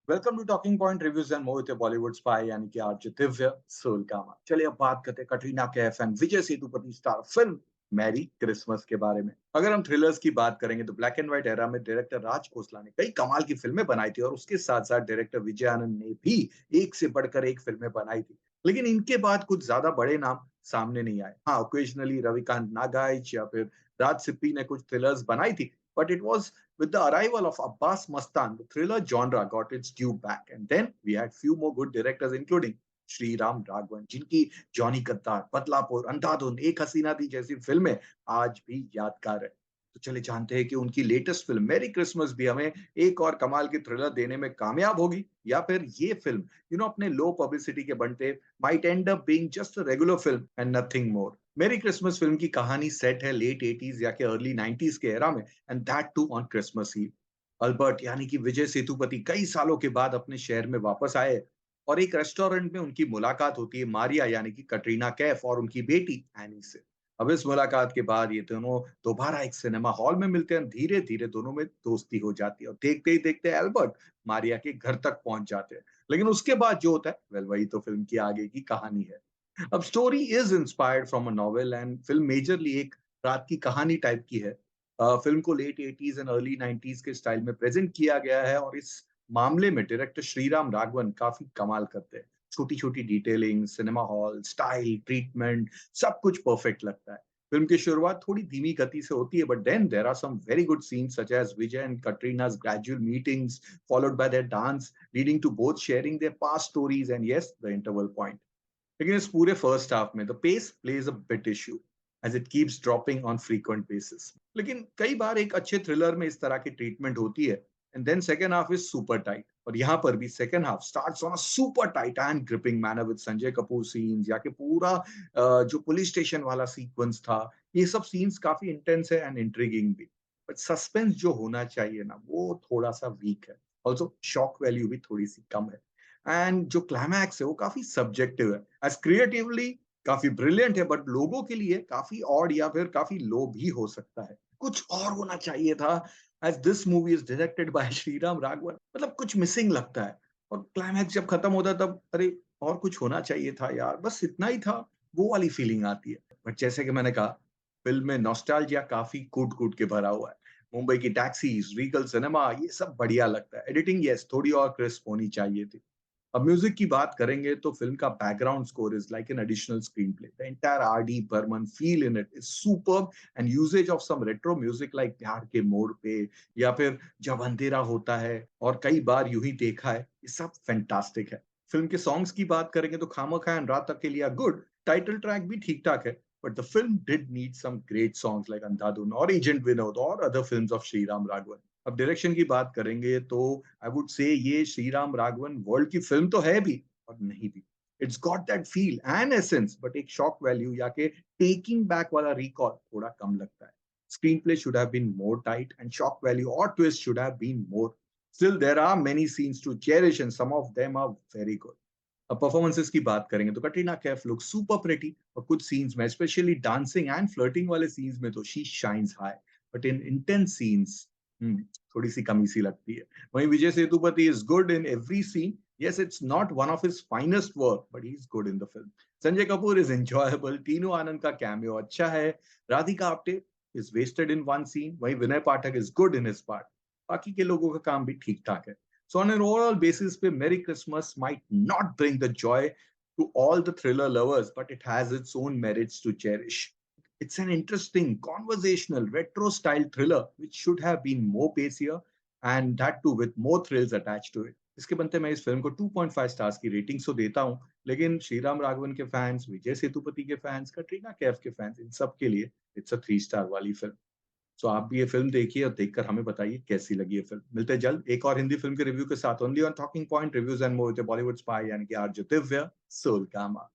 Welcome to talking point reviews and more with Bollywood spy यानी कि RJ Divya soul कामा। चलिए अब बात करते हैं Katrina Kaif and Vijay Sethupathi star film merry Christmas के बारे में। अगर हम थ्रिलर्स की बात करेंगे तो ब्लैक एंड व्हाइट एरा में डायरेक्टर राज खोसला ने कई कमाल की फिल्में बनाई थी और उसके साथ साथ डायरेक्टर विजय आनंद ने भी एक से बढ़कर एक फिल्में बनाई थी। लेकिन इनके बाद कुछ ज्यादा बड़े नाम सामने नहीं आए। हाँ, ओकेजनली रविकांत नागाइच या फिर राज सिप्पी ने कुछ थ्रिलर्स बनाई थी, but it was with the arrival of Abbas Mastan, the thriller genre got its due back. And then we had few more good directors, including Shri Ram Raghavan, जिनकी जॉनी कत्तार, बदलापुर, अंधाधुन, एक हसीना थी जैसी फिल्में आज भी यादगार है। तो चले जानते हैं कि उनकी लेटेस्ट फिल्म मेरी क्रिसमस भी हमें एक और कमाल की थ्रिलर देने में कामयाब होगी, या फिर ये फिल्म अपने लो पब्लिसिटी के बनते might and up being just a regular film and nothing more. मेरी क्रिसमस फिल्म की कहानी सेट है लेट 80s या के अर्ली 90s के एरा में, and that too on Christmas eve. Albert यानी कि विजय सेतुपति कई सालों के बाद अपने शहर में वापस आए और एक रेस्टोरेंट में उनकी मुलाकात होती है मारिया यानी कि कटरीना कैफ और उनकी बेटी एनी से। अब इस मुलाकात के बाद ये दोनों दोबारा एक सिनेमा हॉल में मिलते हैं। धीरे धीरे दोनों में दोस्ती हो जाती है और देखते ही देखते एल्बर्ट मारिया के घर तक पहुंच जाते हैं। लेकिन उसके बाद जो होता है वेल वही तो फिल्म की आगे की कहानी है। अब story is inspired from a novel and film majorly एक रात की कहानी टाइप की है। फिल्म को late 80s and early 90s के स्टाइल में प्रेजेंट किया गया है और इस मामले में डायरेक्टर श्रीराम राघवन काफी कमाल करते हैं। छोटी छोटी detailing, cinema hall style, treatment, सब कुछ परफेक्ट लगता है। फिल्म की शुरुआत थोड़ी धीमी गति से होती है, but then there are some very good scenes such as Vijay and Katrina's gradual meetings followed by their dance leading to both sharing their past stories and yes the interval point। लेकिन इस पूरे फर्स्ट हाफ में the pace plays a bit issue as it keeps dropping on frequent basis. लेकिन कई बार एक अच्छे thriller में इस तरह की ट्रीटमेंट होती है and then second half is super tight, और यहाँ पर भी second half starts on a super tight and gripping manner with Sanjay Kapoor scenes या कि पूरा जो पुलिस स्टेशन वाला सीक्वेंस था, ये सब सीन्स काफी इंटेंस है एंड इंट्रिगिंग भी। बट सस्पेंस जो होना चाहिए ना वो थोड़ा सा वीक है। ऑल्सो शॉक वैल्यू भी थोड़ी सी कम है एंड जो क्लाइमैक्स है वो काफी सब्जेक्टिव है। एज क्रिएटिवली काफी ब्रिलियंट है, बट लोगों के लिए काफी ऑड या फिर काफी लो भी हो सकता है। कुछ और होना चाहिए था। As this movie is directed by Sriram Raghavan, मतलब कुछ मिसिंग लगता है। और क्लाइमैक्स जब खत्म होता है तब अरे और कुछ होना चाहिए था यार, बस इतना ही था, वो वाली फीलिंग आती है। बट जैसे कि मैंने कहा, फिल्म में नॉस्टैल्जिया काफी कूट कूट के भरा हुआ है। मुंबई की टैक्सीज, रीगल सिनेमा, ये सब बढ़िया लगता है। एडिटिंग यस थोड़ी और क्रिस्प होनी चाहिए थी। अब म्यूजिक की बात करेंगे तो फिल्म का background score is like an additional screen play. The entire RD Burman feel in it is superb and usage of some retro music like प्यार के मोड़ पे या फिर जब अंधेरा होता है, और कई बार यूं ही देखा है, ये सब फैंटास्टिक है। फिल्म के सॉन्ग्स की बात करेंगे तो खामोखा एंड रात अकेलिया गुड, टाइटल ट्रैक भी ठीक ठाक है, but the film did need some great songs like Andhadhun और एजेंट विनोद और other films of Sriram Raghavan. अब डायरेक्शन की बात करेंगे तो आई वुड से ये श्रीराम राघवन वर्ल्ड की फिल्म तो है भी और नहीं भी। It's got that feel and essence, but एक शॉक वैल्यू या के टेकिंग बैक वाला रिकॉल थोड़ा कम लगता है। Screenplay should have been more tight and shock value और twist should have been more. Still there are many scenes to cherish and some of them are very good. अब performances की बात करेंगे तो Katrina Kaif look super pretty और कुछ scenes में specially dancing and flirting वाले सीन्स में तो she shines high, but in intense scenes थोड़ी सी कमी सी लगती है। वहीं Vijay Sethupathi is good in every scene. Yes, it's not one of his finest work, but he's good in the film. Sanjay Kapoor is enjoyable. Tinu Anand का cameo अच्छा है. Radhika Apte is wasted in one scene. वहीं विनय पाठक is good in his part. बाकी के लोगों का काम भी ठीक ठाक है। So on an overall basis पे Merry Christmas might not bring the joy to all the thriller lovers, but it has its own merits to cherish. It's an interesting, conversational, retro style thriller which should have been more pacier, and that too with more thrills attached to it. इसके बनते मैं इस film को 2.5 stars की rating तो देता हूं, लेकिन श्रीराम राघवन के फैंस, विजय सेतुपति के फैंस, कटरीना कैफ के फैंस, इन सब के लिए इट्स अ 3 स्टार वाली फिल्म। सो आप भी ये फिल्म देखिए और देखकर हमें बताइए कैसी लगी ये फिल्म। मिलते हैं जल्द एक और हिंदी फिल्म के रिव्यू के साथ only on talking point reviews and more with Bollywood spy यानी कि आरजे दिव्य सोल कामा।